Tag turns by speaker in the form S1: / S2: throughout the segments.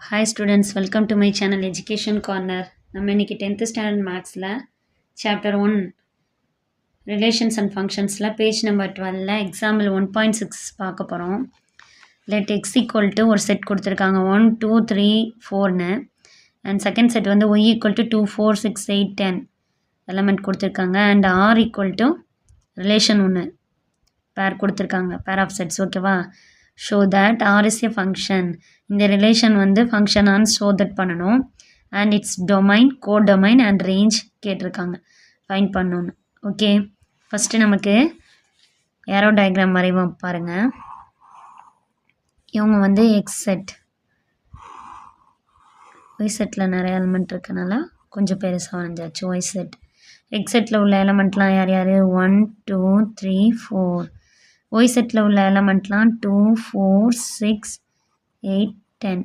S1: Hi students, welcome to my channel Education Corner. நம்ம இன்னைக்கு 10th standard mathsல chapter 1 relations and functionsல page number 12ல example 1.6 பார்க்க போறோம். let x equal to ஒரு set கொடுத்திருக்காங்க 1 2 3 4னு and second set வந்து y equal to 2 4 6 8 10 element கொடுத்திருக்காங்க and r equal to relation 1 pair கொடுத்திருக்காங்க pair of sets ஓகேவா. show that r is a function. இந்த relation வந்து ஃபங்க்ஷன் ஆன் ஷோ தட் பண்ணணும் and it's domain codomain and range கேட்டிருக்காங்க find பண்ணணும். Okay, first நமக்கு aero diagram வரைவோம் பாருங்கள். இவங்க வந்து எக்ஸ் செட், ஒய் செட்டில் நிறைய எலிமெண்ட் இருக்கனால கொஞ்சம் பெருசாக வரைஞ்சாச்சு. ஒய் செட், எக்ஸ் செட்டில் உள்ள எலிமெண்ட்லாம் யார் யார் 1 2 3 4. ஒய் செட்டில் உள்ள எலிமெண்ட்லாம் 2 4 6 8 10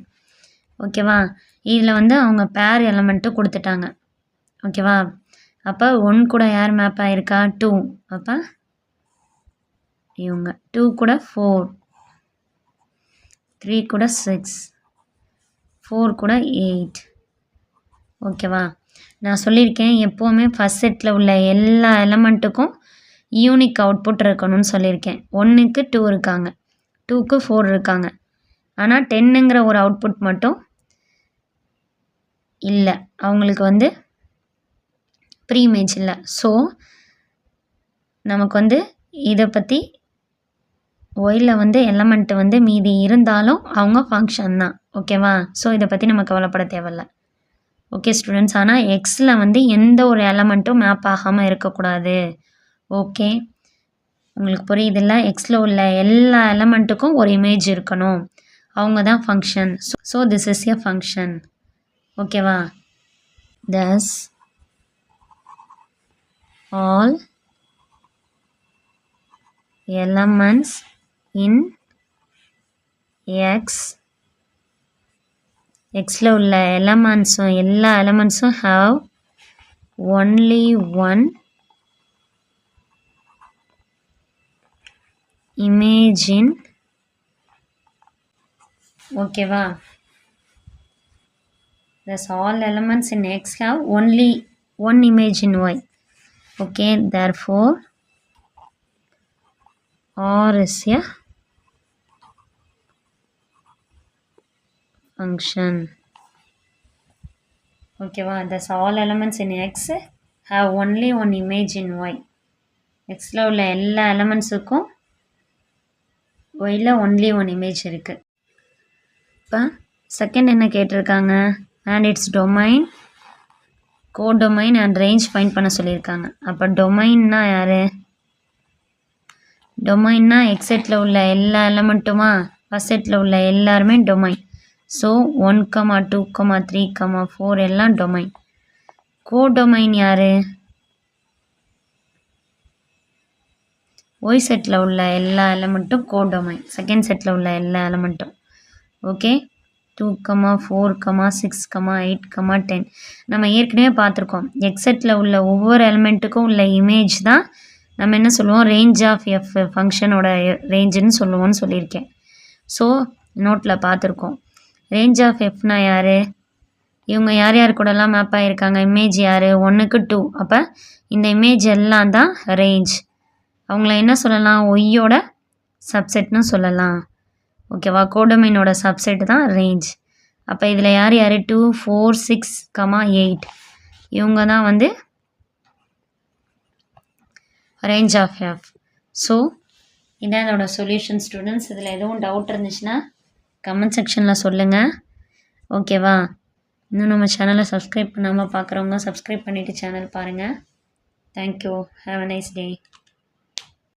S1: ஓகேவா. இதில் வந்து அவங்க பேர் எலமெண்ட்டு கொடுத்துட்டாங்க ஓகேவா. அப்போ 1 கூட யார் மேப் ஆகிருக்கா 2, அப்போ இவங்க 2 கூட 4, 3 கூட 6, 4 கூட 8 ஓகேவா. நான் சொல்லியிருக்கேன் எப்போவுமே ஃபஸ்ட் செட்டில் உள்ள எல்லா எலமெண்ட்டுக்கும் யூனிக் அவுட்புட் இருக்கணும்னு சொல்லியிருக்கேன். 1க்கு 2 இருக்காங்க, 2க்கு 4 இருக்காங்க, ஆனால் 10ங்கிற ஒரு அவுட்புட் மட்டும் இல்லை, அவங்களுக்கு வந்து ப்ரீ இமேஜ் இல்லை. ஸோ நமக்கு வந்து இதை பற்றி ஒயில் வந்து எலமெண்ட்டு வந்து மீதி இருந்தாலும் அவங்க ஃபங்க்ஷன் தான் ஓகேவா. ஸோ இதை பற்றி நம்ம கவலைப்பட தேவையில்ல. ஓகே ஸ்டூடெண்ட்ஸ், ஆனால் எக்ஸில் வந்து எந்த ஒரு எலமெண்ட்டும் மேப் ஆகாமல் இருக்கக்கூடாது. ஓகே, உங்களுக்கு புரியுதில்ல. எக்ஸில் உள்ள எல்லா எலமெண்ட்டுக்கும் ஒரு இமேஜ் இருக்கணும், அவங்க தான் function. So this is a function ஓகேவா. thus all elements in எக்ஸில் உள்ள எலமெண்ட்ஸும் எல்லா எலமெண்ட்ஸும் have only one image in ஓகேவா. thus all elements in x have only one image in y. okay, therefore r is a function ஓகேவா. thus all elements in x have only one image in y. xல உள்ள எல்லா எலமெண்ட்ஸுக்கும் yல only one image இருக்கு. இப்போ second என்ன கேட்டிருக்காங்க, and it's domain codomain and range find பண்ண சொல்லியிருக்காங்க. அப்போ டொமைன்னா யார், டொமைன்னா எக்ஸ் செட்டில் உள்ள எல்லா எலமெண்ட்டுமா, ஃபஸ்ட் செட்டில் உள்ள எல்லாருமே டொமைன். ஸோ 1 2 3 4 எல்லாம் டொமைன். கோடொமைன் யார், ஒய் செட்டில் உள்ள எல்லா எலமெண்ட்டும் கோடொமைன், செகண்ட் செட்டில் உள்ள எல்லா எலமெண்ட்டும். ஓகே, 2 4 6 8 10 நம்ம ஏற்கனவே பார்த்துருக்கோம். எக்ஸ் செட்டில் உள்ள ஒவ்வொரு எலிமெண்ட்டுக்கும் உள்ள இமேஜ் தான் நம்ம என்ன சொல்லுவோம், ரேஞ்ச் ஆஃப் எஃப் ஃபங்க்ஷனோட ரேஞ்சுன்னு சொல்லுவோம்னு சொல்லியிருக்கேன். ஸோ நோட்டில் பார்த்துருக்கோம். ரேஞ்ச் ஆஃப் எஃப்னா யார், இவங்க யார் யார் கூடலாம் மேப் ஆகியிருக்காங்க, இமேஜ் யார் 1க்கு 2, அப்போ இந்த இமேஜ் எல்லாம் தான் ரேஞ்ச். அவங்கள என்ன சொல்லலாம், ஒய்யோட சப்செட்னு சொல்லலாம் ஓகேவா. கோடொமைனோட சப்செட் தான் ரேஞ்ச். அப்போ இதில் யார் யார் 2 4 6 8 இவங்க தான் வந்து ரேஞ்ச் ஆஃப் எஃப். ஸோ இதான் இதோட சொல்யூஷன் ஸ்டூடெண்ட்ஸ். இதில் எதுவும் டவுட் இருந்துச்சுன்னா கமெண்ட் செக்ஷனில் சொல்லுங்கள் ஓகேவா. இன்னும் நம்ம சேனலை சப்ஸ்கிரைப் பண்ணாமல் பார்க்குறவங்க சப்ஸ்கிரைப் பண்ணிவிட்டு சேனல் பாருங்கள். Thank you, have a nice day.